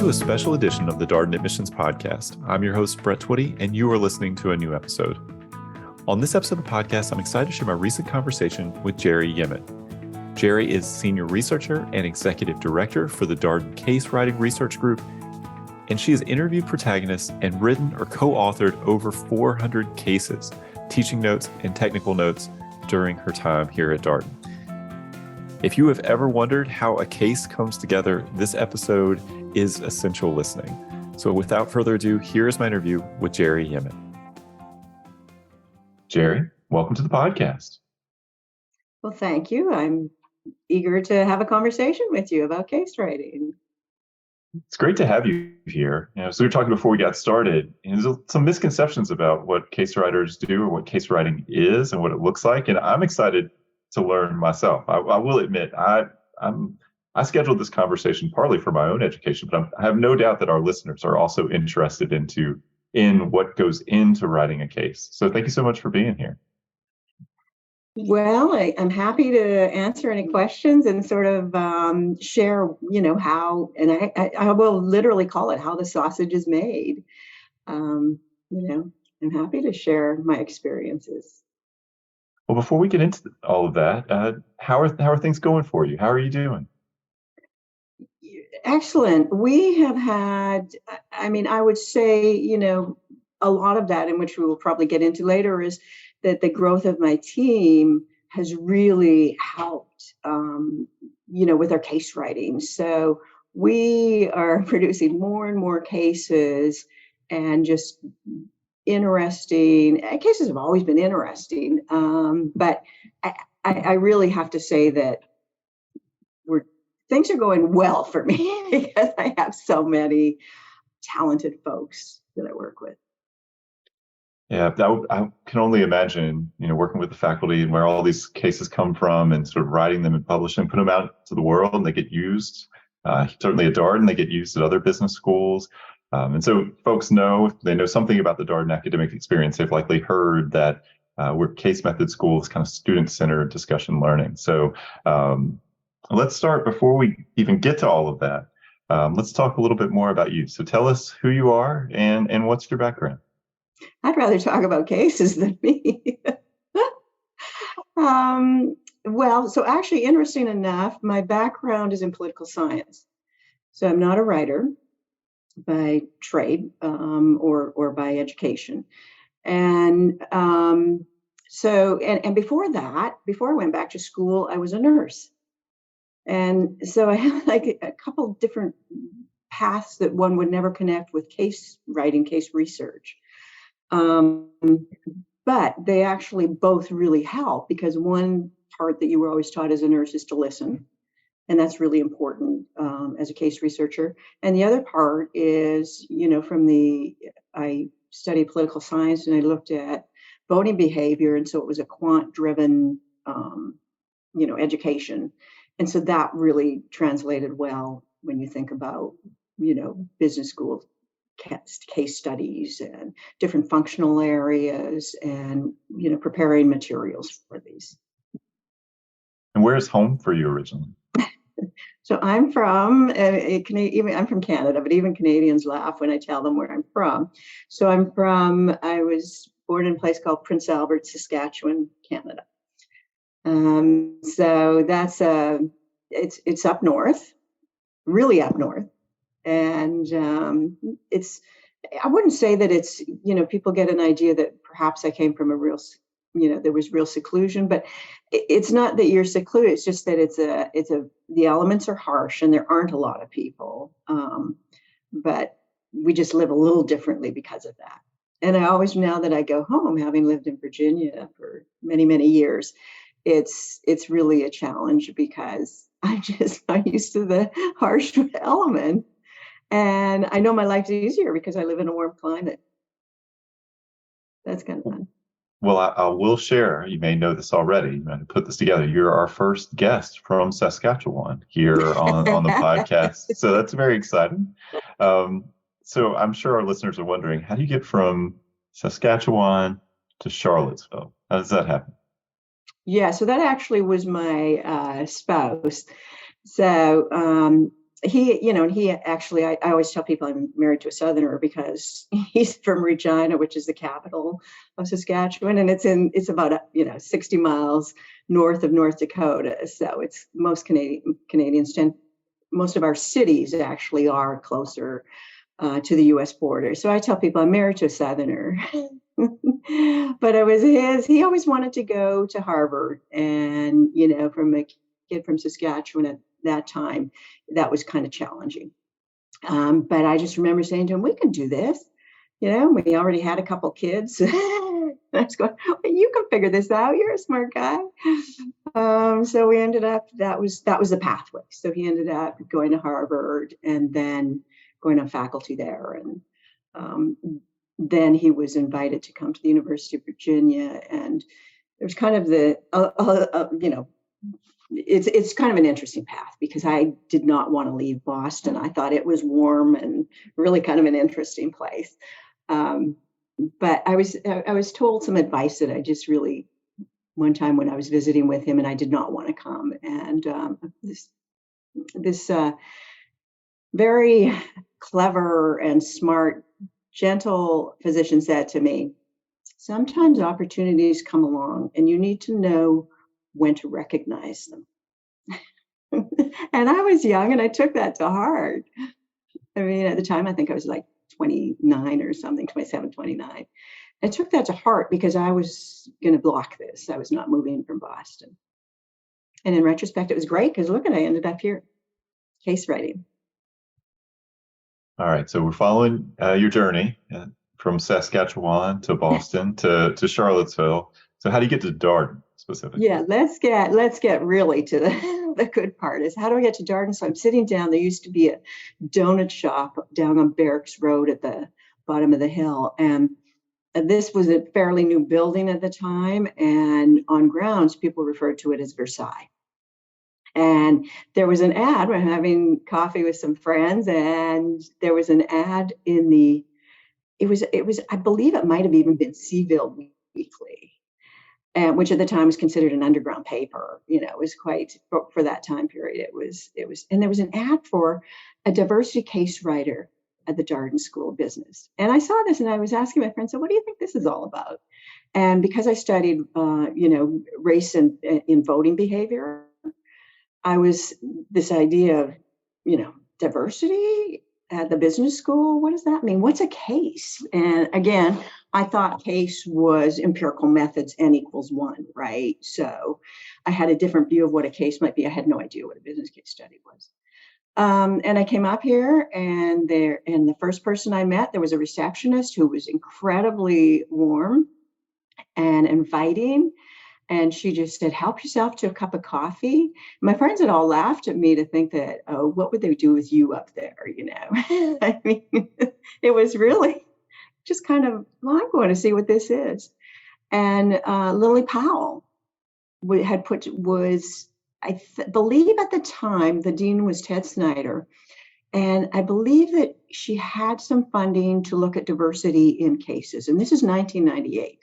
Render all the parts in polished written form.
to a special edition of the Darden Admissions Podcast. I'm your host, Brett Twitty, and you are listening to a new episode. On this episode of the podcast, I'm excited to share my recent conversation with Gerry Yemen. Gerry is Senior Researcher and Executive Director for the Darden Case Writing Research Group, and she has interviewed protagonists and written or co-authored over 400 cases, teaching notes, and technical notes during her time here at Darden. If you have ever wondered how a case comes together, this episode is essential listening. So without further ado, here is my interview with Gerry Yemen. Gerry, welcome to the podcast. Well, thank you. I'm eager to have a conversation with you about case writing. It's great to have you here. So we were talking before we got started, and there's some misconceptions about what case writers do or what case writing is and what it looks like. And I'm excited to learn myself. I will admit, I scheduled this conversation partly for my own education, but I have no doubt that our listeners are also interested in what goes into writing a case. So thank you so much for being here. Well, I'm happy to answer any questions and sort of share, how, and I will literally call it how the sausage is made. I'm happy to share my experiences. Well, before we get into all of that, how are things going for you? How are you doing? Excellent. We have had, I would say, a lot of that, in which we will probably get into later, is that the growth of my team has really helped, with our case writing. So we are producing more and more cases, and just interesting. Cases have always been interesting, but I really have to say that things are going well for me because I have so many talented folks that I work with. Yeah, I can only imagine, working with the faculty and where all these cases come from, and sort of writing them and publishing, put them out to the world, and they get used. Certainly at Darden, they get used at other business schools. And so folks know, if they know something about the Darden academic experience, they've likely heard that we're case method schools, kind of student-centered discussion learning. So let's start, before we even get to all of that, let's talk a little bit more about you. So tell us who you are and what's your background. I'd rather talk about cases than me. So actually, interesting enough, my background is in political science. So I'm not a writer by trade or by education. And before that, before I went back to school, I was a nurse. And so I had like a couple different paths that one would never connect with case writing, case research. But they actually both really help, because one part that you were always taught as a nurse is to listen. And that's really important as a case researcher. And the other part is, I studied political science and I looked at voting behavior. And so it was a quant-driven, education. And so that really translated well when you think about, business school case studies and different functional areas and, preparing materials for these. And where's home for you originally? So I'm from I'm from Canada, but even Canadians laugh when I tell them where I'm from. So I was born in a place called Prince Albert, Saskatchewan, Canada. So that's it's up north, really up north. And I wouldn't say that it's, people get an idea that perhaps I came from a real, there was real seclusion, but it's not that you're secluded. It's just that the elements are harsh and there aren't a lot of people. But we just live a little differently because of that. And I always, now that I go home, having lived in Virginia for many, many years, it's really a challenge, because I'm just not used to the harsh element. And I know my life's easier because I live in a warm climate. That's kind of fun. Well, I will share, you may know this already, I'm going to put this together. You're our first guest from Saskatchewan here on the podcast. So that's very exciting. So I'm sure our listeners are wondering, how do you get from Saskatchewan to Charlottesville? How does that happen? Yeah, so that actually was my spouse. So he actually, I always tell people I'm married to a Southerner because he's from Regina, which is the capital of Saskatchewan. And it's about, 60 miles north of North Dakota. So it's most Canadians most of our cities actually are closer to the U.S. border. So I tell people I'm married to a Southerner. But it was he always wanted to go to Harvard. And, from a kid from Saskatchewan at that time, that was kind of challenging. But I just remember saying to him, we can do this. We already had a couple kids. I was going, well, you can figure this out. You're a smart guy. So we ended up, that was the pathway. So he ended up going to Harvard and then going on faculty there. And then he was invited to come to the University of Virginia. And there's kind of it's kind of an interesting path because I did not want to leave Boston. I thought it was warm and really kind of an interesting place. But I was told some advice that I just really, one time when I was visiting with him and I did not want to come. And this very clever and smart, gentle physician said to me, sometimes opportunities come along and you need to know when to recognize them. And I was young and I took that to heart. I mean, at the time, I think I was like 29 or something, 27, 29. I took that to heart because I was going to block this. I was not moving from Boston. And in retrospect, it was great because look, I ended up here, case writing. All right. So we're following your journey from Saskatchewan to Boston to Charlottesville. So how do you get to Darden specifically? Yeah, let's get really to the good part is how do I get to Darden? So I'm sitting down. There used to be a donut shop down on Barracks Road at the bottom of the hill. And this was a fairly new building at the time. And on grounds, people referred to it as Versailles. And there was an ad. We're having coffee with some friends, and there was an ad in it was, I believe it might have even been Seaville Weekly, which at the time was considered an underground paper. It was quite, for that time period, it was, and there was an ad for a diversity case writer at the Darden School of Business. And I saw this and I was asking my friends, so what do you think this is all about? And because I studied, race and in voting behavior, I was this idea of, diversity at the business school. What does that mean? What's a case? And again, I thought case was empirical methods, N equals 1, right? So I had a different view of what a case might be. I had no idea what a business case study was. And I came up here and the first person I met, there was a receptionist who was incredibly warm and inviting. And she just said, help yourself to a cup of coffee. My friends had all laughed at me to think that, oh, what would they do with you up there? I mean, it was really just kind of, well, I'm going to see what this is. And Lily Powell believe at the time, the dean was Ted Snyder. And I believe that she had some funding to look at diversity in cases. And this is 1998.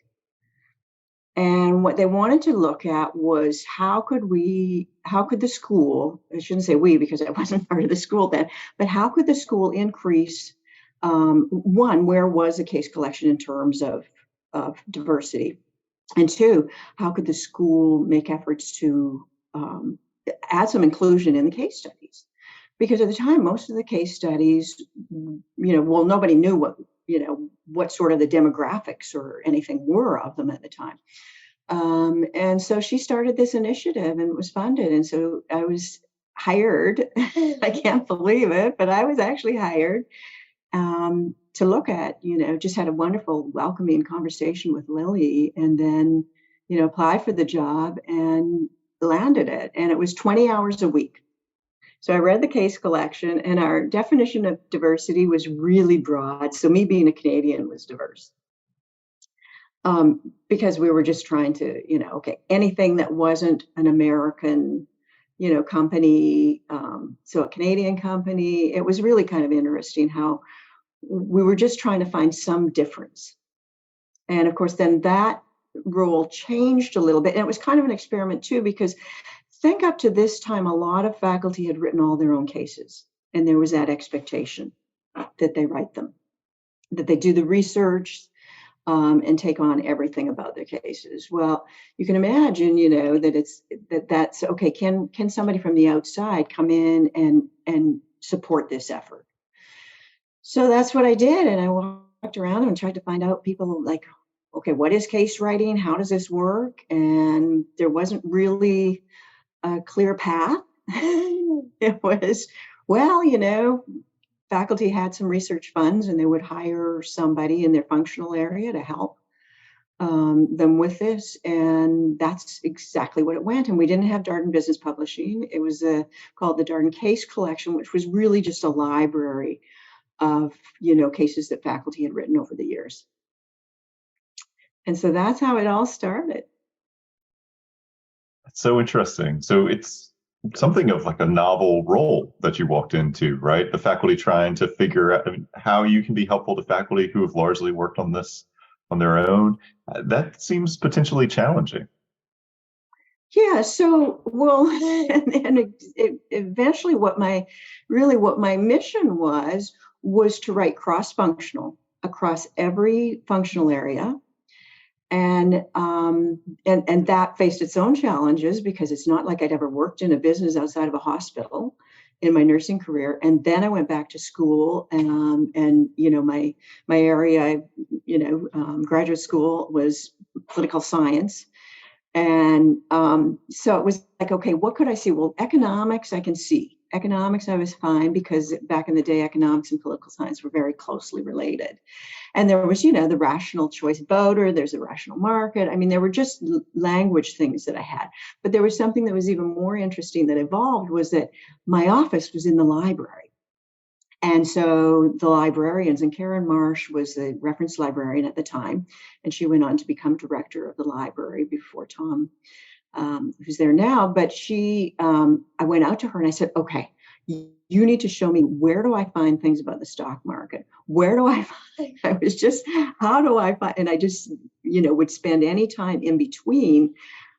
And what they wanted to look at was how could the school, I shouldn't say we because I wasn't part of the school then, but how could the school increase, one, where was the case collection in terms of diversity? And two, how could the school make efforts to add some inclusion in the case studies? Because at the time, most of the case studies, nobody knew what sort of the demographics or anything were of them at the time. And so she started this initiative and it was funded. And so I was hired, I can't believe it, but I was actually hired to look at, just had a wonderful welcoming conversation with Lily and then, applied for the job and landed it. And it was 20 hours a week. So I read the case collection and our definition of diversity was really broad. So me being a Canadian was diverse. Because we were just trying to, anything that wasn't an American, company, so a Canadian company, it was really kind of interesting how we were just trying to find some difference. And of course, then that rule changed a little bit. And it was kind of an experiment too, because think up to this time, a lot of faculty had written all their own cases. And there was that expectation that they write them, that they do the research, and take on everything about their cases. Well, you can imagine, that's okay. Can somebody from the outside come in and support this effort? So that's what I did, and I walked around and tried to find out people like, okay, what is case writing? How does this work? And there wasn't really a clear path. It was, well, faculty had some research funds and they would hire somebody in their functional area to help them with this. And that's exactly what it went. And we didn't have Darden Business Publishing. It was called the Darden Case Collection, which was really just a library of, cases that faculty had written over the years. And so that's how it all started. That's so interesting. So it's something of like a novel role that you walked into, right? The faculty trying to figure out how you can be helpful to faculty who have largely worked on this on their own. That seems potentially challenging. Yeah. So, well, and eventually what my mission was to write cross-functional across every functional area. And that faced its own challenges because it's not like I'd ever worked in a business outside of a hospital in my nursing career. And then I went back to school, and my area, graduate school was political science. And so it was like, okay, what could I see? Well, economics, I can see. Economics, I was fine because back in the day, economics and political science were very closely related. And there was, the rational choice voter, there's a rational market. I mean, there were just language things that I had. But there was something that was even more interesting that evolved was that my office was in the library. And so the librarians, and Karen Marsh was the reference librarian at the time, and she went on to become director of the library before Tom, who's there now. But I went out to her and I said, okay, you need to show me, where do I find things about the stock market? Where do I find, how do I find, and I just, would spend any time in between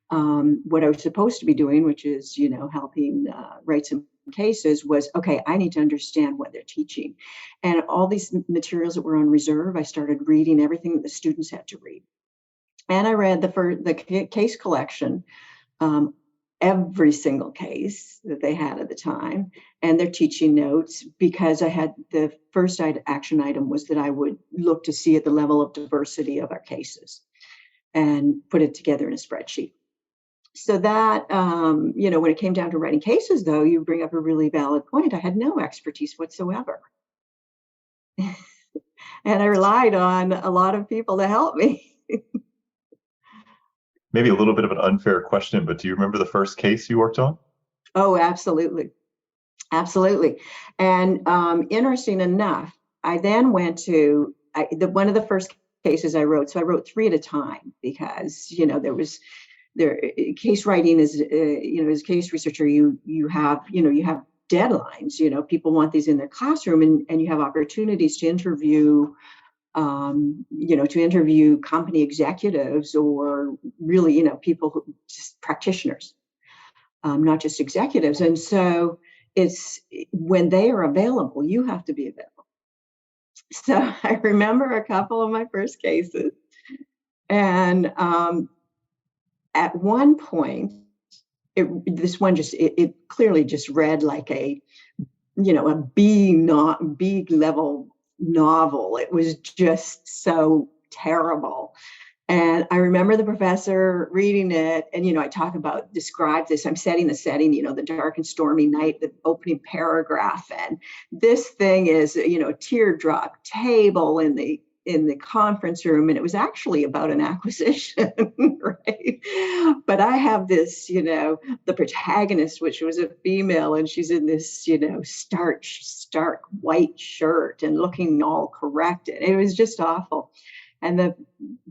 what I was supposed to be doing, which is, helping write some cases, was, okay, I need to understand what they're teaching. And all these materials that were on reserve, I started reading everything that the students had to read. And I read the case collection, every single case that they had at the time, and their teaching notes, because I had the first action item was that I would look to see at the level of diversity of our cases and put it together in a spreadsheet. So that, when it came down to writing cases, though, you bring up a really valid point. I had no expertise whatsoever. And I relied on a lot of people to help me. Maybe a little bit of an unfair question, but do you remember the first case you worked on? Oh, absolutely. Absolutely. And interesting enough, I then went to one of the first cases I wrote. So I wrote 3 at a time because, case writing is, as a case researcher, you have deadlines, people want these in their classroom, and you have opportunities to interview, company executives, or really, people just practitioners, not just executives. And so it's when they are available, you have to be available. So I remember a couple of my first cases, and at one point, this one it clearly just read like a B level novel. It was just so terrible. And I remember the professor reading it, and I describe this. I'm setting the setting, the dark and stormy night, the opening paragraph, and this thing is, a teardrop table in the conference room, and it was actually about an acquisition, right? But I have this, the protagonist, which was a female, and she's in this, stark white shirt and looking all corrected. It was just awful. And the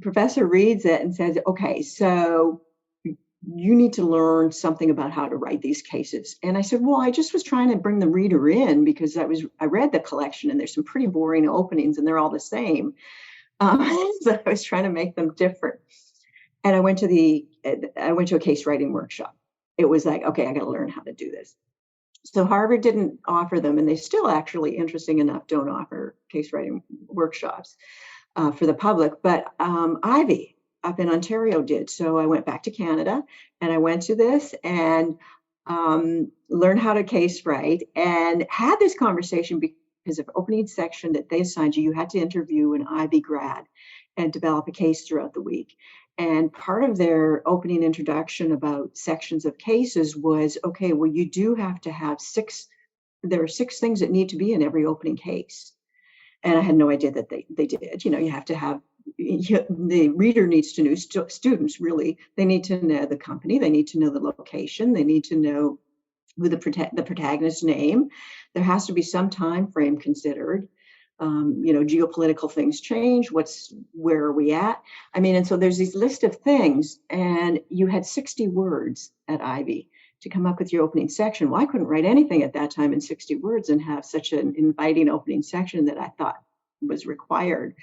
professor reads it and says, okay, so you need to learn something about how to write these cases. And I said, well, I just was trying to bring the reader in because I read the collection and there's some pretty boring openings and they're all the same. So I was trying to make them different. And I went to a case writing workshop. It was like, okay, I got to learn how to do this. So Harvard didn't offer them, and they still actually, interesting enough, don't offer case writing workshops for the public, but Ivy up in Ontario did. So I went back to Canada and I went to this and learned how to case write and had this conversation because of opening section that they assigned you. You had to interview an Ivy grad and develop a case throughout the week. And part of their opening introduction about sections of cases was, okay, well, you do have to have there are 6 things that need to be in every opening case. And I had no idea that they did. You have to have, the reader needs to know, students really, they need to know the company, they need to know the location, they need to know who the protagonist's name. There has to be some time frame considered. Geopolitical things change. Where are we at? I mean, and so there's these list of things, and you had 60 words at Ivy to come up with your opening section. Well, I couldn't write anything at that time in 60 words and have such an inviting opening section that I thought was required.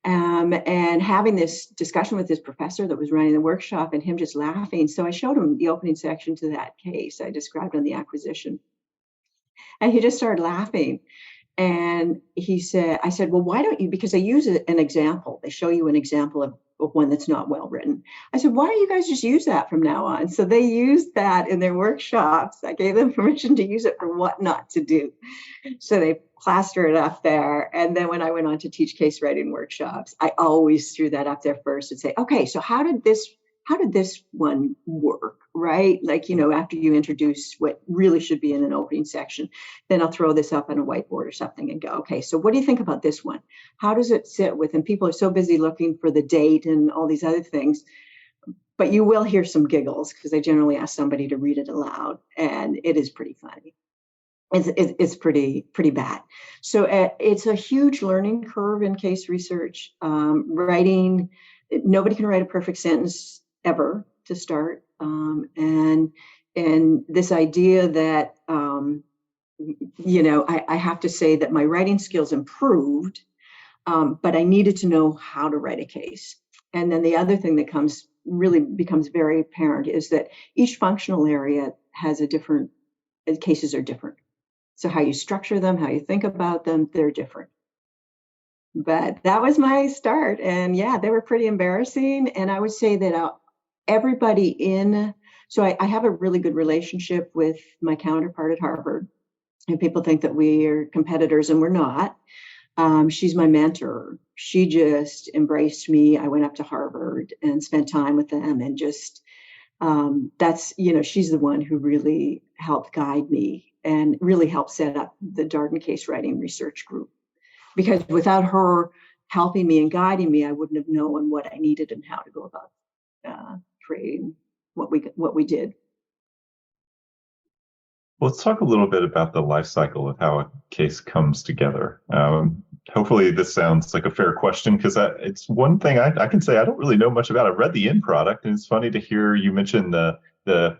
And having this discussion with this professor that was running the workshop and him just laughing. So I showed him the opening section to that case I described on the acquisition. And he just started laughing. And I said, well, why don't you, because they use an example. They show you an example of one that's not well written. I said, why don't you guys just use that from now on? So they used that in their workshops. I gave them permission to use it for what not to do. So they plaster it up there. And then when I went on to teach case writing workshops, I always threw that up there first and say, okay, so how did this one work, right? Like, after you introduce what really should be in an opening section, then I'll throw this up on a whiteboard or something and go, okay, so what do you think about this one? How does it sit with, and people are so busy looking for the date and all these other things, but you will hear some giggles because I generally ask somebody to read it aloud, and it is pretty funny. It's pretty bad. So it's a huge learning curve in case research. Writing, nobody can write a perfect sentence ever to start. And this idea that, I have to say that my writing skills improved, but I needed to know how to write a case. And then the other thing that becomes very apparent is that each functional area has cases are different. So how you structure them, how you think about them, they're different. But that was my start. And yeah, they were pretty embarrassing. And I would say that so I have a really good relationship with my counterpart at Harvard. And people think that we are competitors, and we're not. She's my mentor. She just embraced me. I went up to Harvard and spent time with them, and just she's the one who really helped guide me and really helped set up the Darden Case Writing Research Group. Because without her helping me and guiding me, I wouldn't have known what I needed and how to go about creating what we did. Let's talk a little bit about the life cycle of how a case comes together. Hopefully this sounds like a fair question, because it's one thing I can say I don't really know much about. I've read the end product, and it's funny to hear you mention the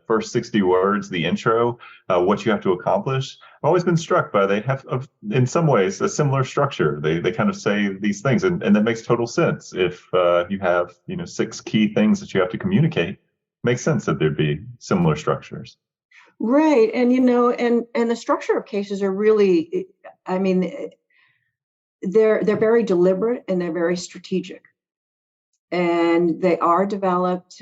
first 60 words, the intro, what you have to accomplish. I've always been struck by they have, in some ways, a similar structure. They kind of say these things, and that makes total sense. If you have 6 key things that you have to communicate, it makes sense that there'd be similar structures. Right. And, and the structure of cases are really, I mean, they're very deliberate and they're very strategic. And they are developed,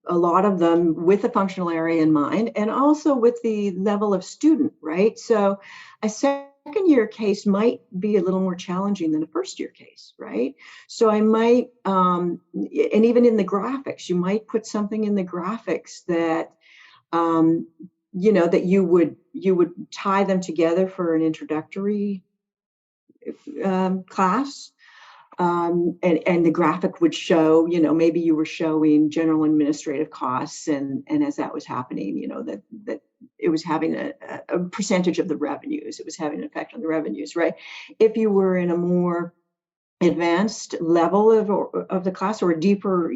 a lot of them with the functional area in mind, and also with the level of student, right? So a second year case might be a little more challenging than a first year case, right? So I might, and even in the graphics, you might put something in the graphics that, that you would tie them together for an introductory class. And the graphic would show, maybe you were showing general administrative costs, and as that was happening, that it was having a percentage of the revenues. It was having an effect on the revenues, right? If you were in a more advanced level of the class, or a deeper,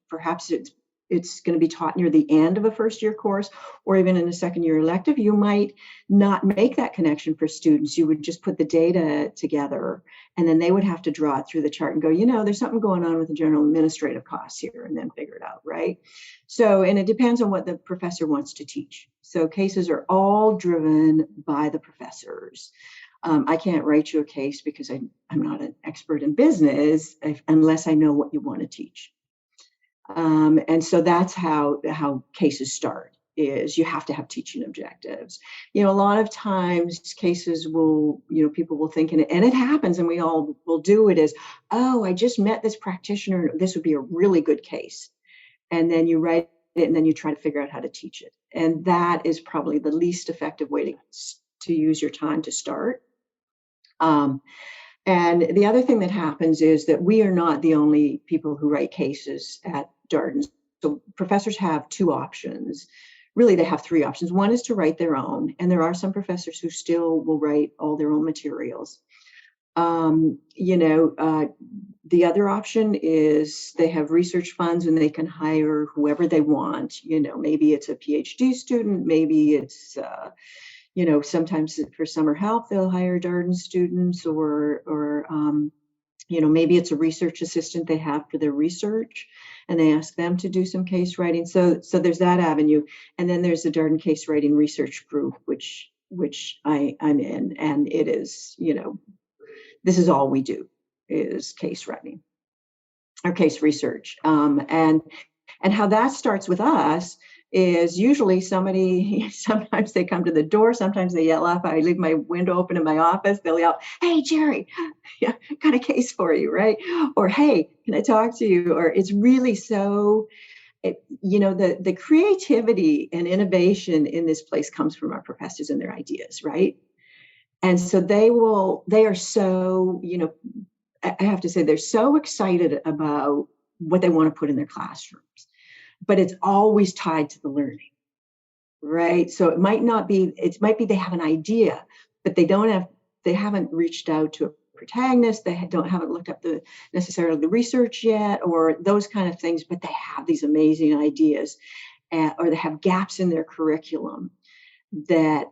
perhaps it's it's going to be taught near the end of a first year course or even in a second year elective, you might not make that connection for students. You would just put the data together, and then they would have to draw it through the chart and go, there's something going on with the general administrative costs here, and then figure it out, right? So, and it depends on what the professor wants to teach. So cases are all driven by the professors. I can't write you a case because I'm not an expert in business unless I know what you want to teach. And so that's how cases start, is you have to have teaching objectives. A lot of times cases will, people will think, and it happens, and we all will do it, is, oh, I just met this practitioner, this would be a really good case. And then you write it, and then you try to figure out how to teach it. And that is probably the least effective way to use your time to start. And the other thing that happens is that we are not the only people who write cases at Darden. So professors have two options. Really, they have three options. One is to write their own, and there are some professors who still will write all their own materials. The other option is they have research funds and they can hire whoever they want. Maybe it's a PhD student, maybe it's sometimes for summer help, they'll hire Darden students, or maybe it's a research assistant they have for their research, and they ask them to do some case writing. So there's that avenue. And then there's the Darden Case Writing Research Group, which I'm in, and it is, this is all we do, is case writing or case research. And how that starts with us is usually sometimes they come to the door, sometimes they yell up. I leave my window open in my office, they'll yell, "Hey, Gerry, yeah, got a case for you," right? Or, "Hey, can I talk to you?" Or it's really the creativity and innovation in this place comes from our professors and their ideas, right? And so they are so, I have to say, they're so excited about what they want to put in their classrooms. But it's always tied to the learning, right? So it might be they have an idea, but they haven't reached out to a protagonist. They haven't looked up necessarily the research yet, or those kind of things, but they have these amazing ideas, or they have gaps in their curriculum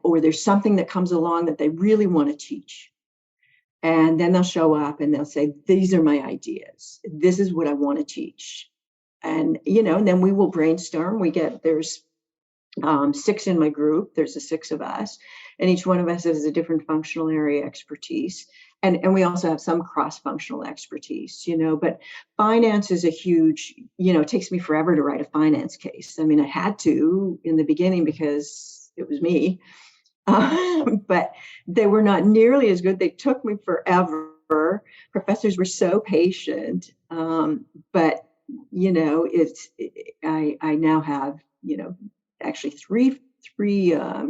or there's something that comes along that they really want to teach. And then they'll show up and they'll say, "These are my ideas. This is what I want to teach." And, and then we will brainstorm. There's 6 in my group. There's the 6 of us, and each one of us has a different functional area expertise. And we also have some cross-functional expertise, but finance is a huge, it takes me forever to write a finance case. I mean, I had to in the beginning because it was me, but they were not nearly as good. They took me forever. Professors were so patient, but I now have, actually three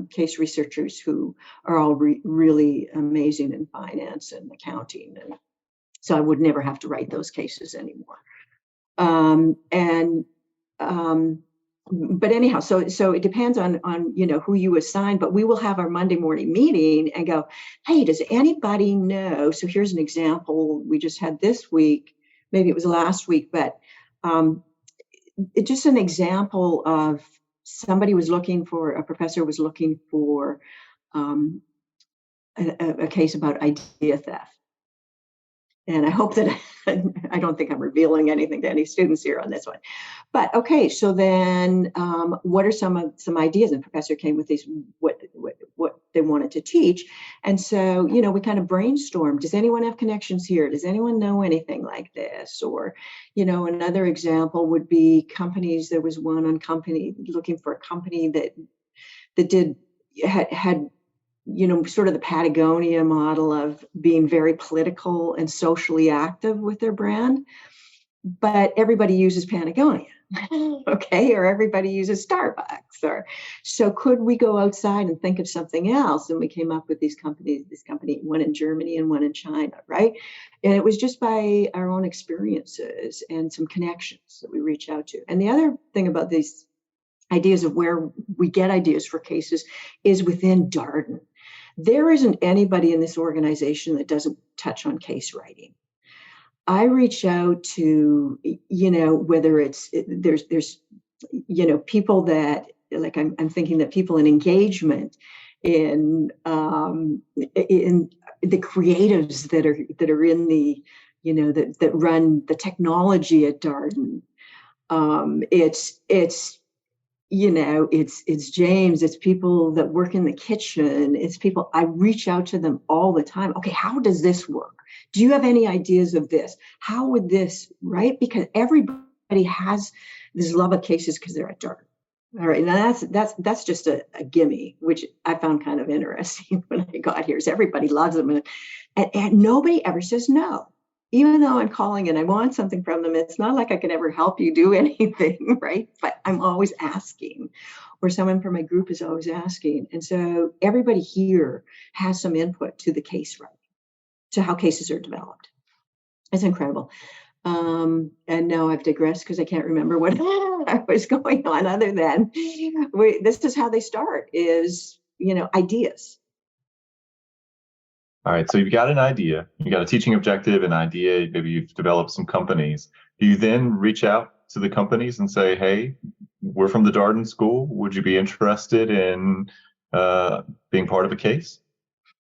case researchers who are all really amazing in finance and accounting. And so I would never have to write those cases anymore. But anyhow, so it depends on who you assign, but we will have our Monday morning meeting and go, "Hey, does anybody know?" So here's an example we just had this week, maybe it was last week, but it's just an example of a professor was looking for a case about idea theft. And I hope that I don't think I'm revealing anything to any students here on this one. But okay, so then what are some ideas? And professor came with these what they wanted to teach. And so, we kind of brainstormed. Does anyone have connections here? Does anyone know anything like this? Or, another example would be companies. There was one on looking for a company that had sort of the Patagonia model of being very political and socially active with their brand, but everybody uses Patagonia, okay, or everybody uses Starbucks, so could we go outside and think of something else? And we came up with this company, one in Germany and one in China, right? And it was just by our own experiences and some connections that we reach out to. And the other thing about these ideas of where we get ideas for cases is within Darden. There isn't anybody in this organization that doesn't touch on case writing. I reach out to, whether there's people that, like, I'm thinking that people in engagement, in the creatives that are in the, that run the technology at Darden. It's James, it's people that work in the kitchen, it's people. I reach out to them all the time. Okay, how does this work? Do you have any ideas of this? How would this, right? Because everybody has this love of cases because they're at Darden. All right, now that's just a gimme, which I found kind of interesting when I got here. Is everybody loves them, and nobody ever says no. Even though I'm calling and I want something from them, it's not like I can ever help you do anything, right? But I'm always asking, or someone from my group is always asking. And so everybody here has some input to the case writing, to how cases are developed. It's incredible. And now I've digressed because I can't remember what I was going on, other than this is how they start, is, ideas. All right, so you've got an idea, you got a teaching objective, an idea, maybe you've developed some companies. Do you then reach out to the companies and say, hey, we're from the Darden School. Would you be interested in being part of a case?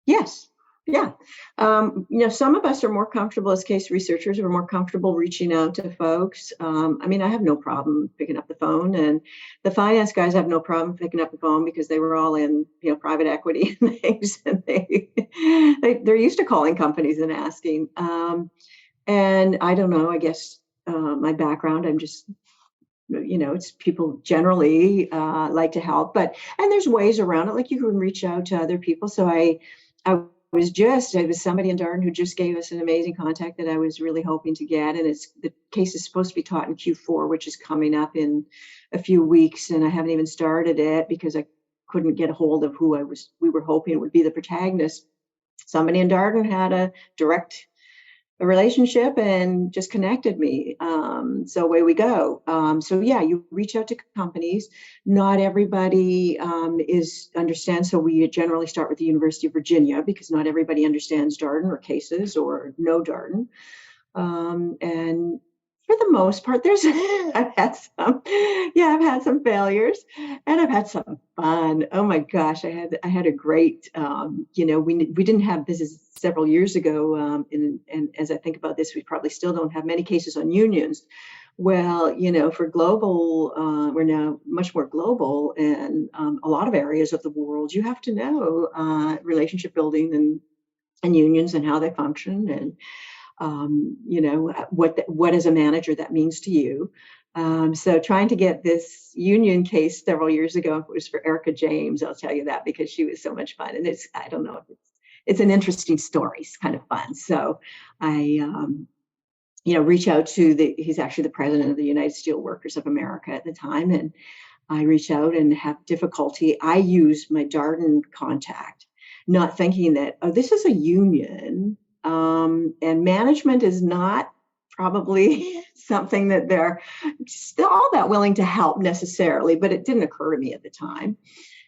Yes. Yeah. Some of us are more comfortable as case researchers. We're more comfortable reaching out to folks. I have no problem picking up the phone, and the finance guys have no problem picking up the phone because they were all in, private equity and things, and they're used to calling companies and asking. And I don't know, I guess my background, I'm just, it's people generally like to help, and there's ways around it. Like, you can reach out to other people. So I was somebody in Darden who just gave us an amazing contact that I was really hoping to get. And the case is supposed to be taught in Q4, which is coming up in a few weeks. And I haven't even started it because I couldn't get a hold of who we were hoping would be the protagonist. Somebody in Darden had a direct relationship and just connected me. So away we go. So yeah, you reach out to companies. Not everybody understands. So we generally start with the University of Virginia, because not everybody understands Darden or cases or know Darden. And for the most part, I've had some failures, and I've had some fun. Oh my gosh, I had a great, we didn't have, this is several years ago, and as I think about this, we probably still don't have many cases on unions. Well, for global, we're now much more global, and a lot of areas of the world, you have to know relationship building and unions and how they function, and what as a manager that means to you. So trying to get this union case several years ago, it was for Erica James, I'll tell you that, because she was so much fun. And I don't know, it's an interesting story. It's kind of fun. So I, reach out to he's actually the president of the United Steelworkers of America at the time. And I reach out and have difficulty. I use my Darden contact, not thinking that, oh, this is a union. And management is not probably something that they're still all that willing to help necessarily, but it didn't occur to me at the time.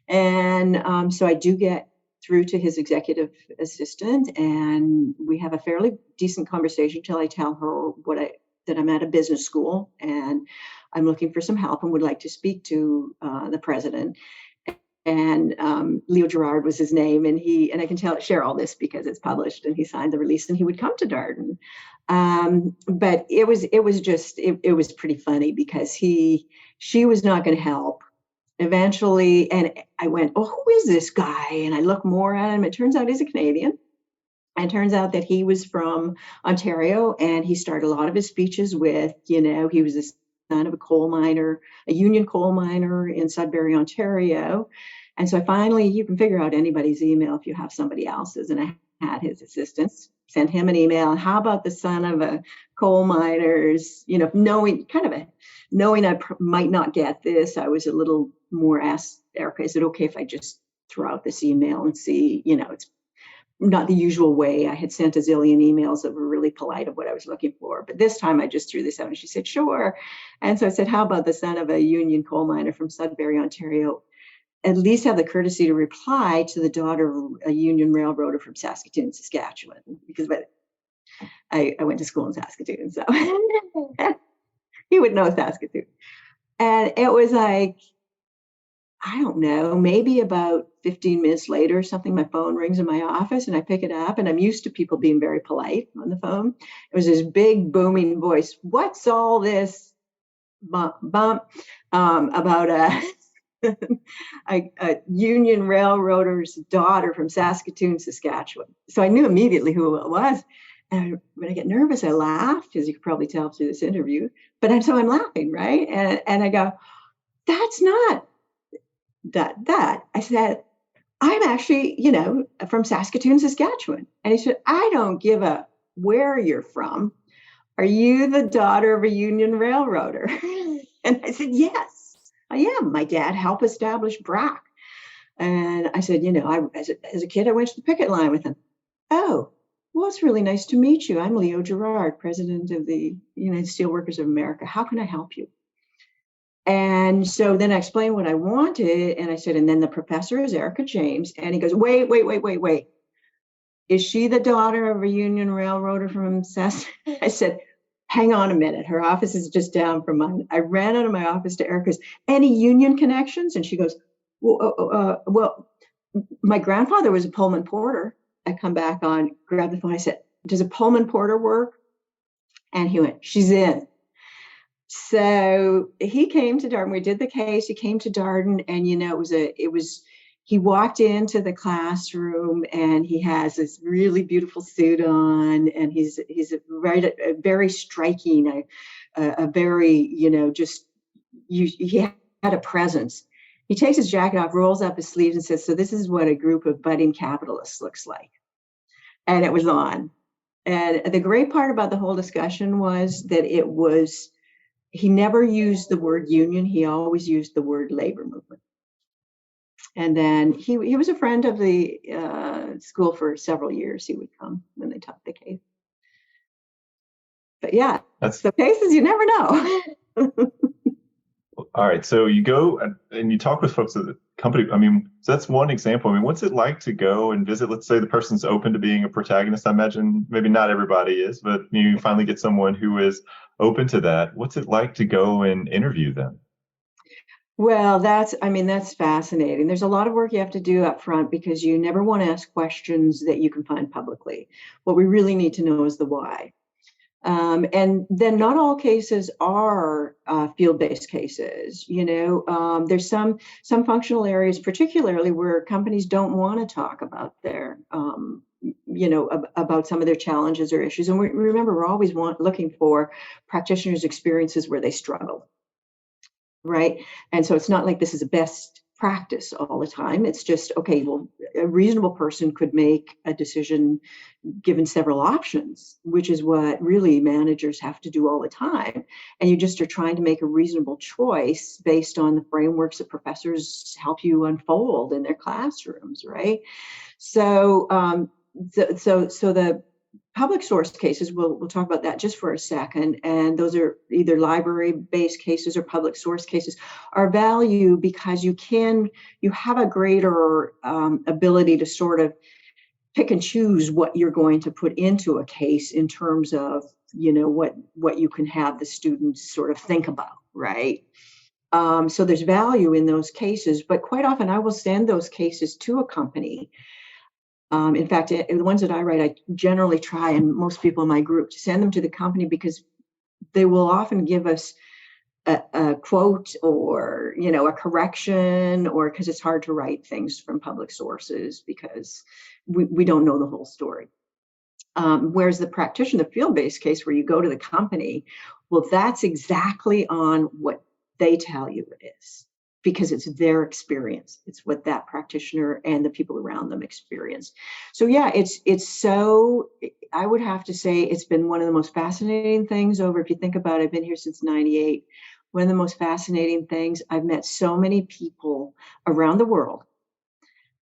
And so I do get through to his executive assistant, and we have a fairly decent conversation till I tell her that I'm at a business school and I'm looking for some help and would like to speak to the president. And Leo Gerard was his name, and I can share all this because it's published, and he signed the release, and he would come to Darden. But it was pretty funny because she was not going to help eventually. And I went, oh, who is this guy? And I look more at him. It turns out he's a Canadian. And it turns out that he was from Ontario, and he started a lot of his speeches with, he was the son of a union coal miner in Sudbury, Ontario. And so you can figure out anybody's email if you have somebody else's. And I had his assistants send him an email. How about the son of a coal miner's, knowing I might not get this, I was a little more asked Erica, is it okay if I just throw out this email and see, it's not the usual way. I had sent a zillion emails that were really polite of what I was looking for. But this time I just threw this out, and she said, sure. And so I said, how about the son of a union coal miner from Sudbury, Ontario? At least have the courtesy to reply to the daughter of a union railroader from Saskatoon, Saskatchewan, because I went to school in Saskatoon, so he would know Saskatoon. And it was like, I don't know, maybe about 15 minutes later, something, my phone rings in my office and I pick it up, and I'm used to people being very polite on the phone. It was this big booming voice. What's all this bump about a union railroader's daughter from Saskatoon, Saskatchewan? So I knew immediately who it was. And when I get nervous, I laugh, as you could probably tell through this interview. But I'm laughing, right? And I go, that's not that. I said, I'm actually, from Saskatoon, Saskatchewan. And he said, I don't give a where you're from. Are you the daughter of a union railroader? And I said, yes, I am. My dad helped establish BRAC. And I said, as a kid, I went to the picket line with him. Oh, well, it's really nice to meet you. I'm Leo Gerard, president of the United Steelworkers of America. How can I help you? And so then I explained what I wanted. And I said, and then the professor is Erica James. And he goes, wait. Is she the daughter of a union railroader from Sass? I said, hang on a minute. Her office is just down from mine. I ran out of my office to Erica's. Any union connections? And she goes, well, my grandfather was a Pullman porter. I come back on, grab the phone. I said, does a Pullman porter work? And he went, she's in. So he came to Darden. We did the case. He came to Darden, and he walked into the classroom, and he has this really beautiful suit on, and he's a very striking, a very, he had a presence. He takes his jacket off, rolls up his sleeves, and says, so this is what a group of budding capitalists looks like. And it was on. And the great part about the whole discussion was that he never used the word union. He always used the word labor movement. And then he was a friend of the school for several years. He would come when they taught the case. But yeah, so cases you never know. All right. So you go and you talk with folks at the company. I mean, so that's one example. I mean, what's it like to go and visit? Let's say the person's open to being a protagonist. I imagine maybe not everybody is, but you finally get someone who is open to that. What's it like to go and interview them? Well, that's fascinating. There's a lot of work you have to do up front because you never want to ask questions that you can find publicly. What we really need to know is the why. And then not all cases are field-based cases. There's some functional areas, particularly where companies don't want to talk about their, about some of their challenges or issues. And remember, we're always looking for practitioners' experiences where they struggle, right? And so it's not like this is a best practice all the time. It's just, okay, well, a reasonable person could make a decision given several options, which is what really managers have to do all the time. And you just are trying to make a reasonable choice based on the frameworks that professors help you unfold in their classrooms, right? So, the public source cases, we'll talk about that just for a second, and those are either library-based cases or public source cases, are value because you have a greater ability to sort of pick and choose what you're going to put into a case in terms of what you can have the students sort of think about, right? So there's value in those cases, but quite often I will send those cases to a company. In fact, the ones that I write, I generally try, and most people in my group, to send them to the company because they will often give us a quote or, a correction, or because it's hard to write things from public sources because we don't know the whole story. Whereas the practitioner, the field-based case where you go to the company, well, that's exactly on what they tell you it is, because it's their experience. It's what that practitioner and the people around them experience. So yeah, I would have to say it's been one of the most fascinating things if you think about it, I've been here since 98. One of the most fascinating things, I've met so many people around the world.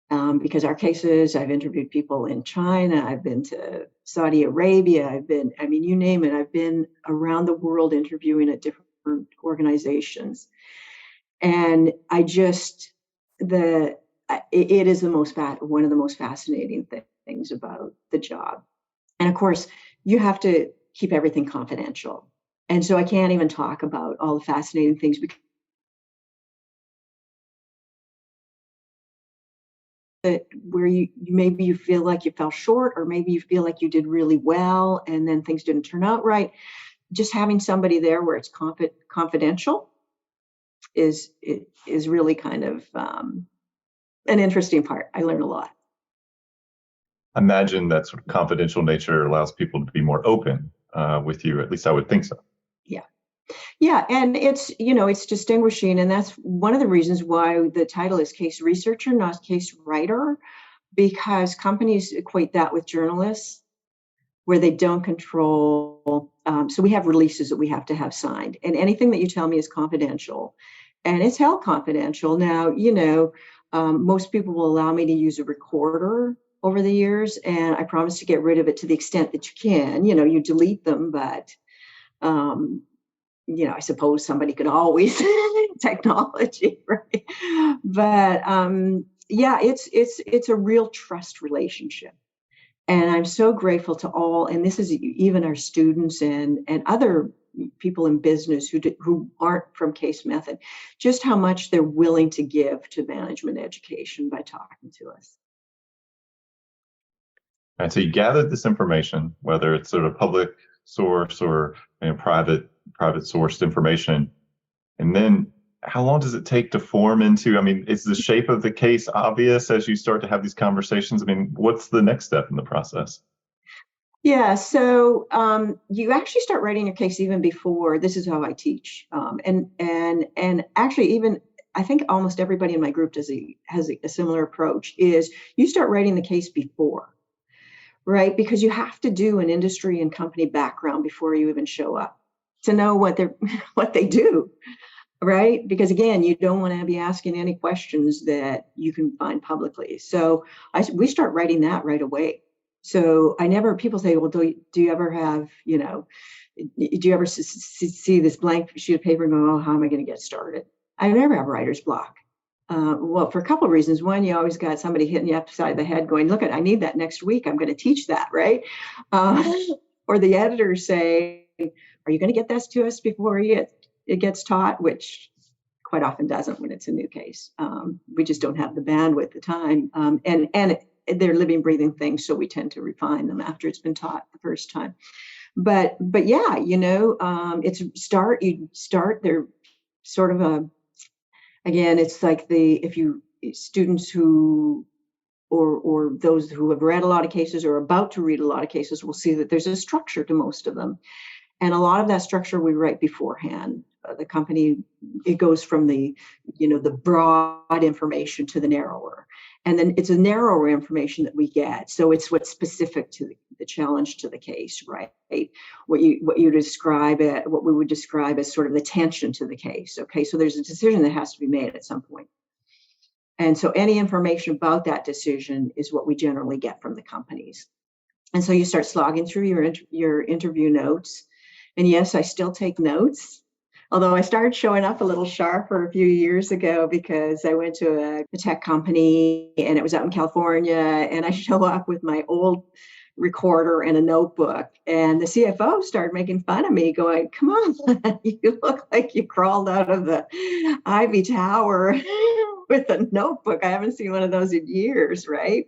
Because our cases, I've interviewed people in China, I've been to Saudi Arabia, you name it, I've been around the world interviewing at different organizations. And it is one of the most fascinating things about the job. And of course, you have to keep everything confidential. And so I can't even talk about all the fascinating things that where you maybe you feel like you fell short, or maybe you feel like you did really well and then things didn't turn out right. Just having somebody there where it's confidential is really kind of an interesting part. I learn a lot. I imagine that sort of confidential nature allows people to be more open with you. At least I would think so. Yeah. Yeah, and it's distinguishing, and that's one of the reasons why the title is case researcher, not case writer, because companies equate that with journalists, where they don't control. So we have releases that we have to have signed, and anything that you tell me is confidential, and it's held confidential. Now, most people will allow me to use a recorder over the years, and I promise to get rid of it to the extent that you can. You delete them, but um, I suppose somebody could always technology, right? But yeah, it's a real trust relationship. And I'm so grateful to all, and this is even our students and other people in business who aren't from case method, just how much they're willing to give to management education by talking to us. And so you gathered this information, whether it's sort of public source or private sourced information, and then how long does it take to form into? I mean, is the shape of the case obvious as you start to have these conversations? I mean, what's the next step in the process? Yeah, so you actually start writing your case even before. This is how I teach, and actually even I think almost everybody in my group has a similar approach. Is you start writing the case before, right? Because you have to do an industry and company background before you even show up to know what they do, right? Because again, you don't want to be asking any questions that you can find publicly. So we start writing that right away. So people say, well, do you ever have, do you ever see this blank sheet of paper and go, oh, how am I going to get started? I never have writer's block. Well, for a couple of reasons. One, you always got somebody hitting you upside the head going, look, I need that next week. I'm going to teach that, right? Or the editors say, are you going to get this to us before it gets taught? Which quite often doesn't when it's a new case. We just don't have the bandwidth, the time. And they're living, breathing things, so we tend to refine them after it's been taught the first time. But yeah, you start. They're sort of again, it's like if you students who or those who have read a lot of cases or about to read a lot of cases will see that there's a structure to most of them. And a lot of that structure we write beforehand. The company, it goes from the broad information to the narrower. And then it's a narrower information that we get. So it's what's specific to the challenge to the case, right? What we would describe as sort of the tension to the case. Okay, so there's a decision that has to be made at some point. And so any information about that decision is what we generally get from the companies. And so you start slogging through your interview notes. And yes, I still take notes, although I started showing up a little sharper a few years ago because I went to a tech company and it was out in California, and I show up with my old recorder and a notebook, and the CFO started making fun of me going, come on, you look like you crawled out of the Ivy Tower with a notebook. I haven't seen one of those in years, right?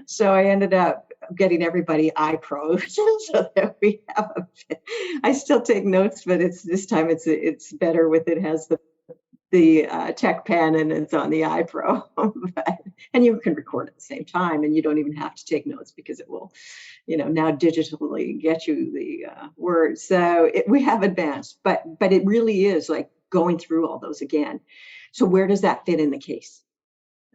So I ended up getting everybody iPros so that we have I still take notes, but this time it's better with it has the tech pen and it's on the iPro. And you can record at the same time, and you don't even have to take notes because it will, now digitally get you the words. So we have advanced, but it really is like going through all those again. So where does that fit in the case?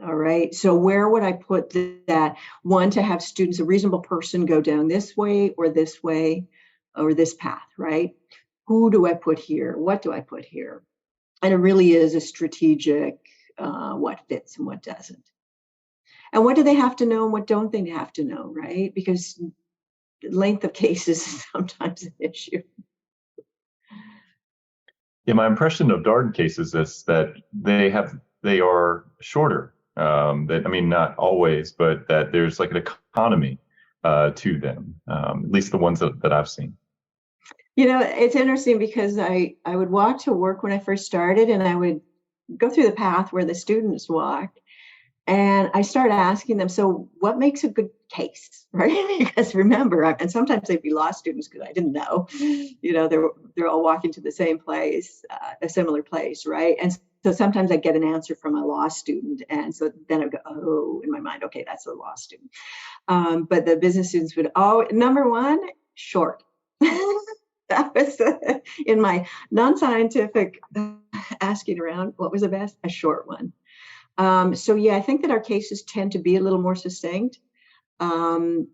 All right. So where would I put that? One, to have students, a reasonable person, go down this way or this path, right? Who do I put here? What do I put here? And it really is a strategic what fits and what doesn't. And what do they have to know and what don't they have to know, right? Because length of cases is sometimes an issue. Yeah, my impression of Darden cases is that they are shorter. That, I mean, not always, but that there's like an economy to them. At least the ones that I've seen. It's interesting because I would walk to work when I first started, and I would go through the path where the students walked. And I started asking them, so what makes a good case, right? Because remember, and sometimes they'd be law students because I didn't know, they're all walking to the same place, a similar place, right? And so sometimes I get an answer from a law student, and so then I go, oh, in my mind, okay, that's a law student. But the business students would, oh, number one, short. That was in my non-scientific asking around, what was the best? A short one. So yeah, I think that our cases tend to be a little more succinct. Um,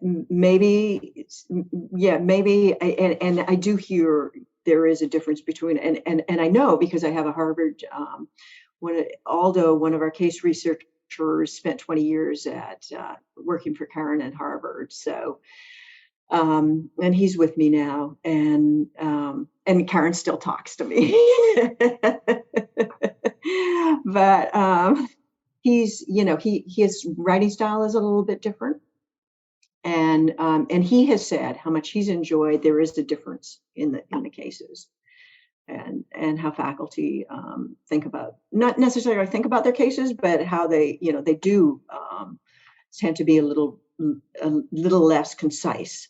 maybe, maybe, and I do hear there is a difference between, and I know because I have a Harvard, Aldo, one of our case researchers, spent 20 years at working for Karen at Harvard. So, and he's with me now, and Karen still talks to me. But he's, his writing style is a little bit different, and he has said how much he's enjoyed. There is a difference in the cases, and how faculty think about, not necessarily think about their cases, but how they do tend to be a little less concise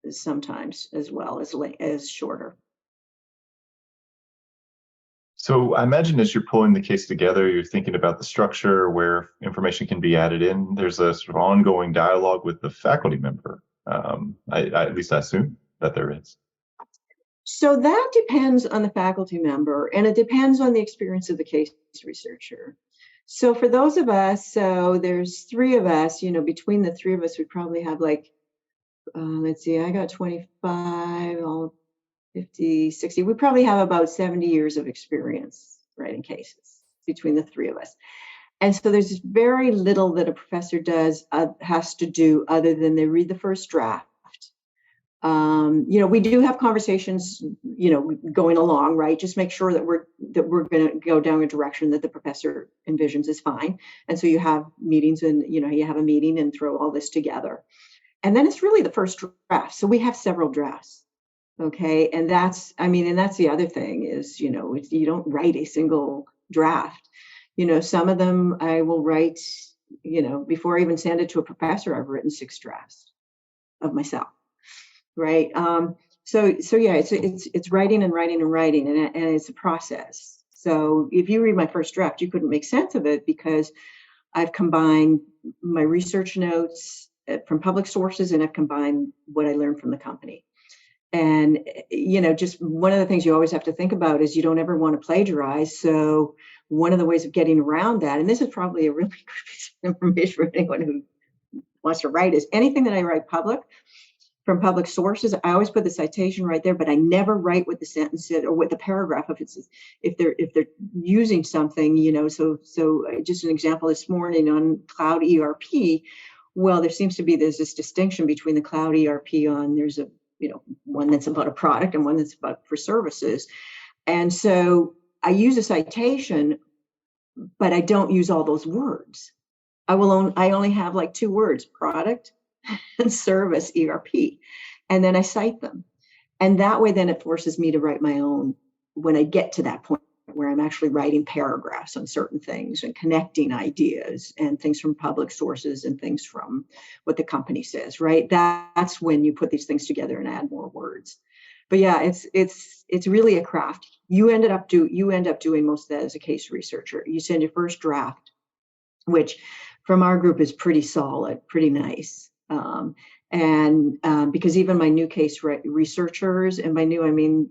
sometimes, as well as shorter. So I imagine as you're pulling the case together, you're thinking about the structure where information can be added in. There's a sort of ongoing dialogue with the faculty member. At least I assume that there is. So that depends on the faculty member, and it depends on the experience of the case researcher. So for those of us, so there's three of us, between the three of us, we probably have like, let's see, I got 25, all 50, 60. We probably have about 70 years of experience writing cases between the three of us. And so there's very little that a professor has to do other than they read the first draft. We do have conversations, going along, right? Just make sure that we're going to go down a direction that the professor envisions is fine. And so you have meetings, and you have a meeting and throw all this together. And then it's really the first draft. So we have several drafts. Okay. And that's the other thing is, you don't write a single draft. Some of them I will write, before I even send it to a professor, I've written 6 drafts of myself. Right. So yeah, it's writing and writing and writing, and it's a process. So if you read my first draft, you couldn't make sense of it because I've combined my research notes from public sources, and I've combined what I learned from the company. And, just one of the things you always have to think about is you don't ever want to plagiarize. So one of the ways of getting around that, and this is probably a really good piece of information for anyone who wants to write, is anything that I write from public sources, I always put the citation right there, but I never write what the sentence said or what the paragraph, if they're using something, so just an example this morning on cloud ERP. Well, there seems to be, there's this distinction between the cloud ERP there's a, one that's about a product and one that's about for services. And so I use a citation, but I don't use all those words. I only have like 2 words, product and service ERP, and then I cite them. And that way, then it forces me to write my own when I get to that point where I'm actually writing paragraphs on certain things and connecting ideas and things from public sources and things from what the company says, right? That's when you put these things together and add more words. But yeah, it's really a craft. You end up doing most of that as a case researcher. You send your first draft, which from our group is pretty solid, pretty nice. Because even my new case researchers, and by new, I mean,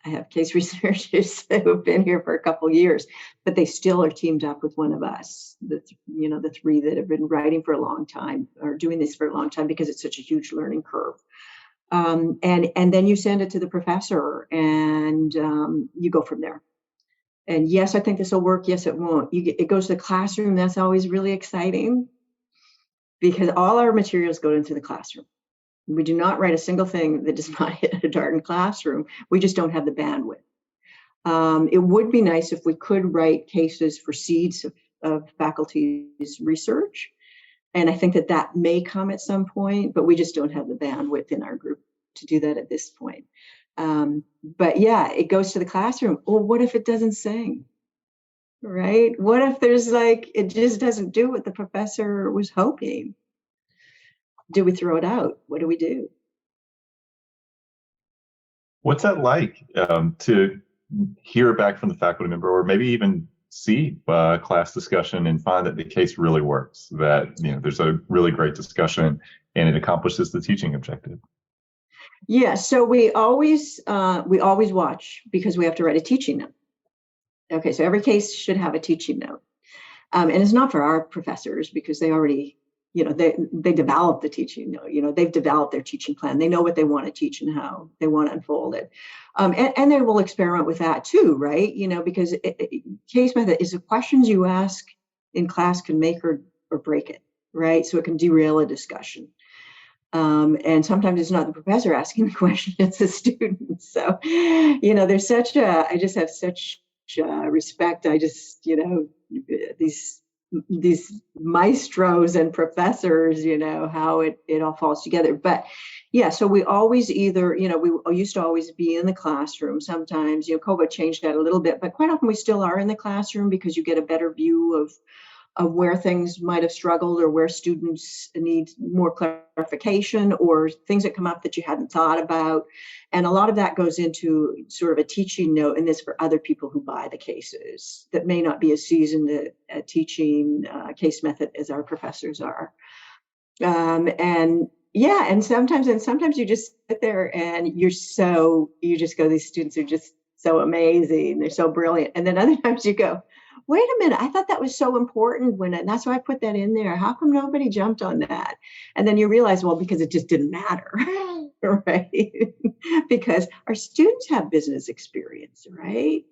I have case researchers that have been here for a couple of years, but they still are teamed up with one of us, the 3 that have been writing for a long time or doing this for a long time because it's such a huge learning curve. And then you send it to the professor, and you go from there. And yes, I think this will work. Yes, it won't. It goes to the classroom. That's always really exciting because all our materials go into the classroom. We do not write a single thing that does not hit a Darden classroom. We just don't have the bandwidth. It would be nice if we could write cases for seeds of faculty's research. And I think that may come at some point, but we just don't have the bandwidth in our group to do that at this point. But yeah, it goes to the classroom. Well, what if it doesn't sing? right? What if there's like, it just doesn't do what the professor was hoping? Do we throw it out? What do we do? What's that like to hear back from the faculty member, or maybe even see class discussion and find that the case really works, that there's a really great discussion and it accomplishes the teaching objective? Yeah, so we always watch because we have to write a teaching note. Okay, so every case should have a teaching note. And it's not for our professors because they already, they develop the teaching note. They've developed their teaching plan. They know what they want to teach and how they want to unfold it. And they will experiment with that too, right? Because case method is the questions you ask in class can make or break it, right? So it can derail a discussion. And sometimes it's not the professor asking the question, it's the student. So, I just have such respect. I just, these these maestros and professors, how it all falls together. But yeah, so we always either, we used to always be in the classroom. Sometimes, COVID changed that a little bit, but quite often we still are in the classroom because you get a better view of where things might have struggled or where students need more clarification or things that come up that you hadn't thought about. And a lot of that goes into sort of a teaching note, and this for other people who buy the cases that may not be as seasoned at teaching case method as our professors are. And yeah, and sometimes you just sit there and you just go, these students are just so amazing. They're so brilliant. And then other times you go, wait a minute, I thought that was so important and that's why I put that in there. How come nobody jumped on that? And then you realize, well, because it just didn't matter, right? Because our students have business experience, right?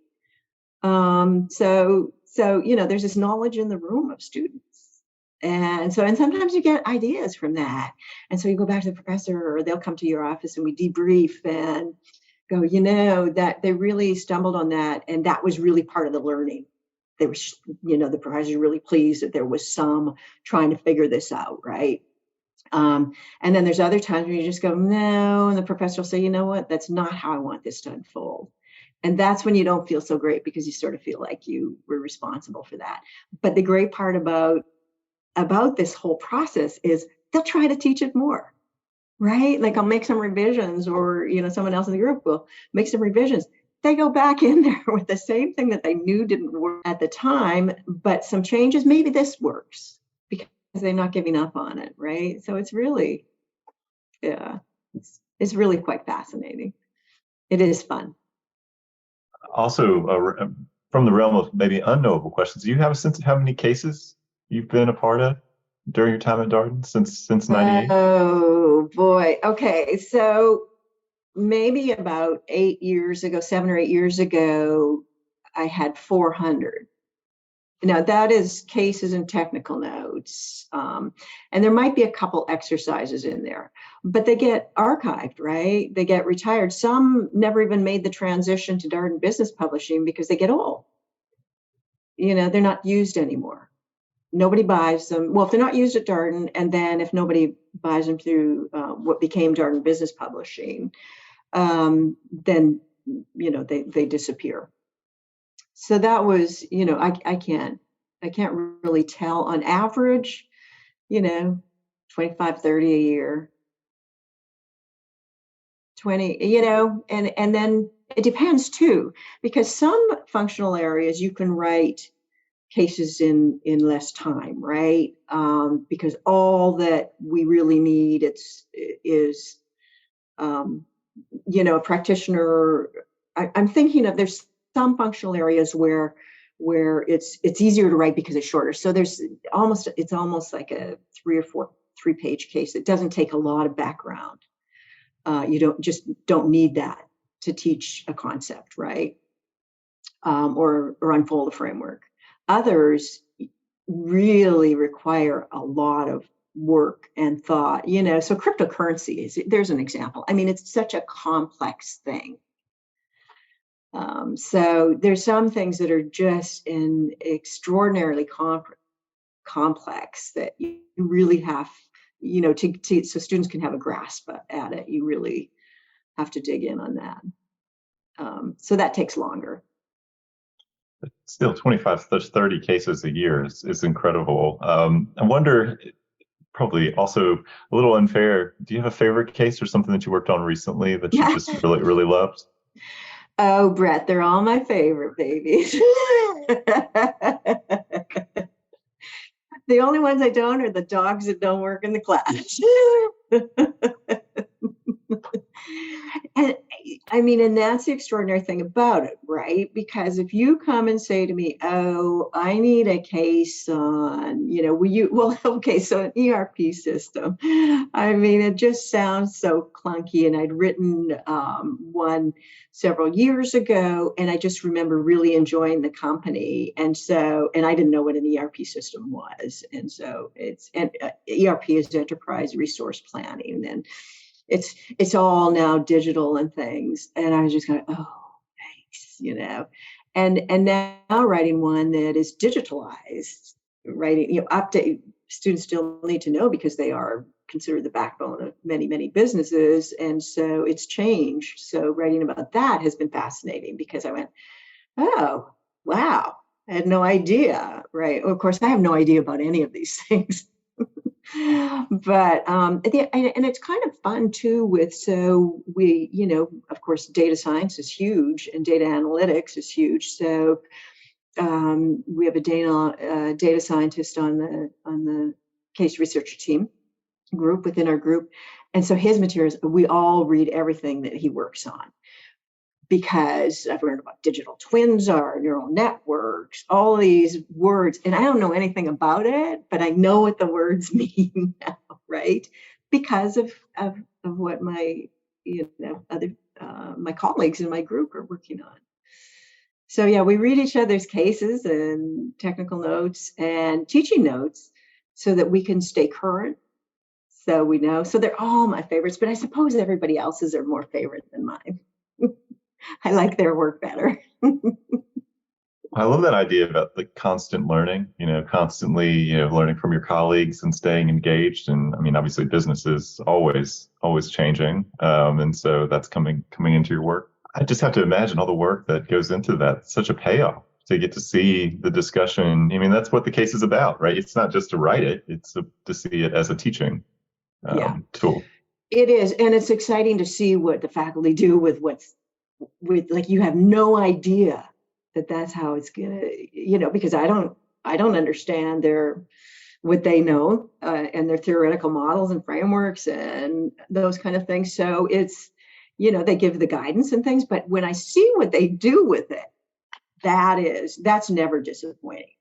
There's this knowledge in the room of students. And sometimes you get ideas from that. And so you go back to the professor or they'll come to your office and we debrief and go, that they really stumbled on that. And that was really part of the learning. They were, the professors were really pleased that there was some trying to figure this out, right? And then there's other times when you just go, no, and the professor will say, you know what, that's not how I want this to unfold. And that's when you don't feel so great because you sort of feel like you were responsible for that. But the great part about this whole process is they'll try to teach it more, right? Like I'll make some revisions or, someone else in the group will make some revisions. They go back in there with the same thing that they knew didn't work at the time, but some changes, maybe this works because they're not giving up on it, right? So it's really, yeah, it's really quite fascinating. It is fun. Also, from the realm of maybe unknowable questions, do you have a sense of how many cases you've been a part of during your time at Darden since '98? Oh boy. Okay. So maybe about 8 years ago, 7 or 8 years ago, I had 400. Now that is cases and technical notes. And there might be a couple exercises in there, but they get archived, right? They get retired. Some never even made the transition to Darden Business Publishing because they get old. They're not used anymore. Nobody buys them. Well, if they're not used at Darden, and then if nobody buys them through what became Darden Business Publishing, then they disappear. So that was, I can't really tell on average, 25, 30 a year, 20, and then it depends too, because some functional areas you can write cases in less time, right? Because all that we really need is a practitioner. I'm thinking of, there's some functional areas where it's easier to write because it's shorter. So it's almost like a 3 or 4 3-page case. It doesn't take a lot of background. You don't need that to teach a concept, right? Or unfold a framework. Others really require a lot of work and thought, so cryptocurrency there's an example. I mean, it's such a complex thing. So there's some things that are just extraordinarily complex that you really have, so students can have a grasp at it. You really have to dig in on that. So that takes longer. Still 25 to 30 cases a year is incredible. I wonder, probably also a little unfair, do you have a favorite case or something that you worked on recently that you just really, really loved? Oh, Brett, they're all my favorite babies. The only ones I don't are the dogs that don't work in the class. And I mean, and that's the extraordinary thing about it, right? Because if you come and say to me, "Oh, I need a case on, well, okay, so an ERP system." I mean, it just sounds so clunky. And I'd written one several years ago, and I just remember really enjoying the company. And I didn't know what an ERP system was. And so ERP is Enterprise Resource Planning. And it's all now digital and things. And I was just kind of, oh, thanks. And now writing one that is digitalized, writing, update. Students still need to know because they are considered the backbone of many, many businesses. And so it's changed. So writing about that has been fascinating because I went, oh, wow, I had no idea. Right. Of course, I have no idea about any of these things. But and it's kind of fun too so we, of course, data science is huge and data analytics is huge. So we have a data scientist on the case research team group within our group. And so his materials, we all read everything that he works on, because I've learned about digital twins are neural networks, all these words, and I don't know anything about it, but I know what the words mean now, right? Because of what my other my colleagues in my group are working on. So yeah, we read each other's cases and technical notes and teaching notes so that we can stay current. So we know. So they're all my favorites, but I suppose everybody else's are more favorite than mine. I like their work better. I love that idea about the constant learning, constantly, learning from your colleagues and staying engaged. And I mean, obviously business is always changing. And so that's coming into your work. I just have to imagine all the work that goes into that. It's such a payoff to get to see the discussion. I mean, that's what the case is about, right? It's not just to write it, it's to see it as a teaching tool. It is. And it's exciting to see what the faculty do with like, you have no idea that's how it's gonna, because I don't understand what they know and their theoretical models and frameworks and those kind of things. So it's, they give the guidance and things, but when I see what they do with it, that's never disappointing.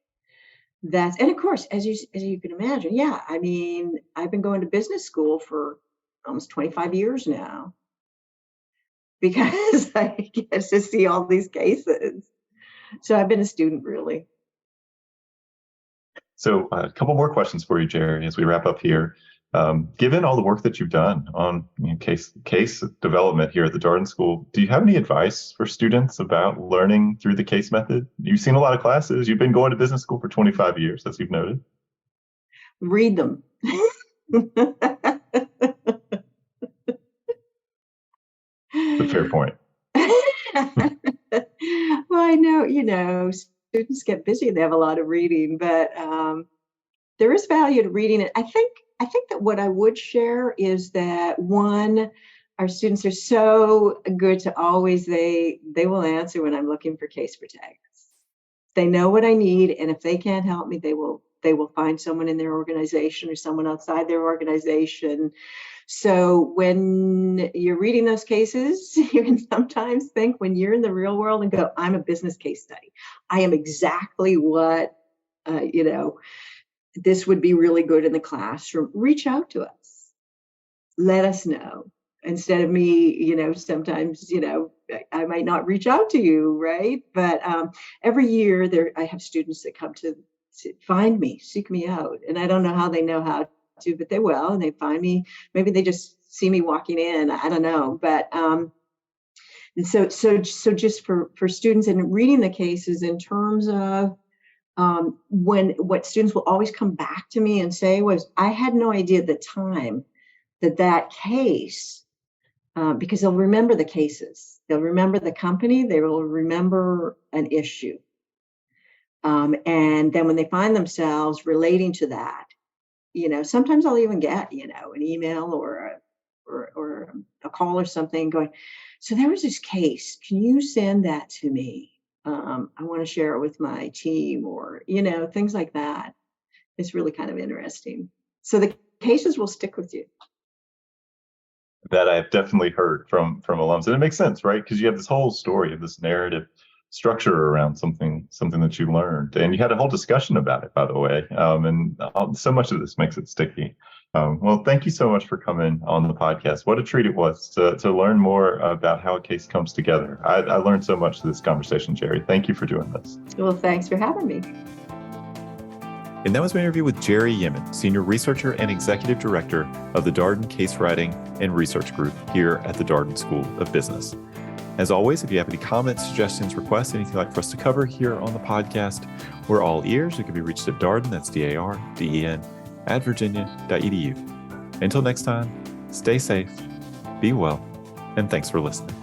And of course, as you can imagine, yeah, I mean, I've been going to business school for almost 25 years now because I get to see all these cases. So I've been a student, really. So a couple more questions for you, Gerry, as we wrap up here. Given all the work that you've done on case development here at the Darden School, do you have any advice for students about learning through the case method? You've seen a lot of classes. You've been going to business school for 25 years, as you've noted. Read them. That's a fair point. Well, I know, students get busy. They have a lot of reading, but there is value to reading it. I think that what I would share is that, one, our students are so good to always, they will answer when I'm looking for case protagonists. They know what I need, and if they can't help me, they will find someone in their organization or someone outside their organization. So when you're reading those cases, you can sometimes think, when you're in the real world, and go, I'm a business case study. I am exactly what, this would be really good in the classroom. Reach out to us. Let us know. Instead of me, sometimes, I might not reach out to you, right? But every year I have students that come to find me, seek me out. And I don't know how they know how to, but they will, and they find me. Maybe they just see me walking in. I don't know. But and so just for students and reading the cases in terms of what students will always come back to me and say was, I had no idea at the time that case, because they'll remember the cases, they'll remember the company, they will remember an issue. And then when they find themselves relating to that, sometimes I'll even get, an email or a call or something going, so there was this case. Can you send that to me? I want to share it with my team, or, things like that. It's really kind of interesting. So the cases will stick with you. That I've definitely heard from alums, and it makes sense, right? Because you have this whole story of this narrative structure around something that you learned, and you had a whole discussion about it, by the way. And so much of this makes it sticky. Well, thank you so much for coming on the podcast. What a treat it was to learn more about how a case comes together. I learned so much through this conversation, Gerry. Thank you for doing this. Well, thanks for having me. And that was my interview with Gerry Yemen, Senior Researcher and Executive Director of the Darden Case Writing and Research Group here at the Darden School of Business. As always, if you have any comments, suggestions, requests, anything you'd like for us to cover here on the podcast, we're all ears. You can be reached at Darden, that's DARDEN, @virginia.edu. Until next time, stay safe, be well, and thanks for listening.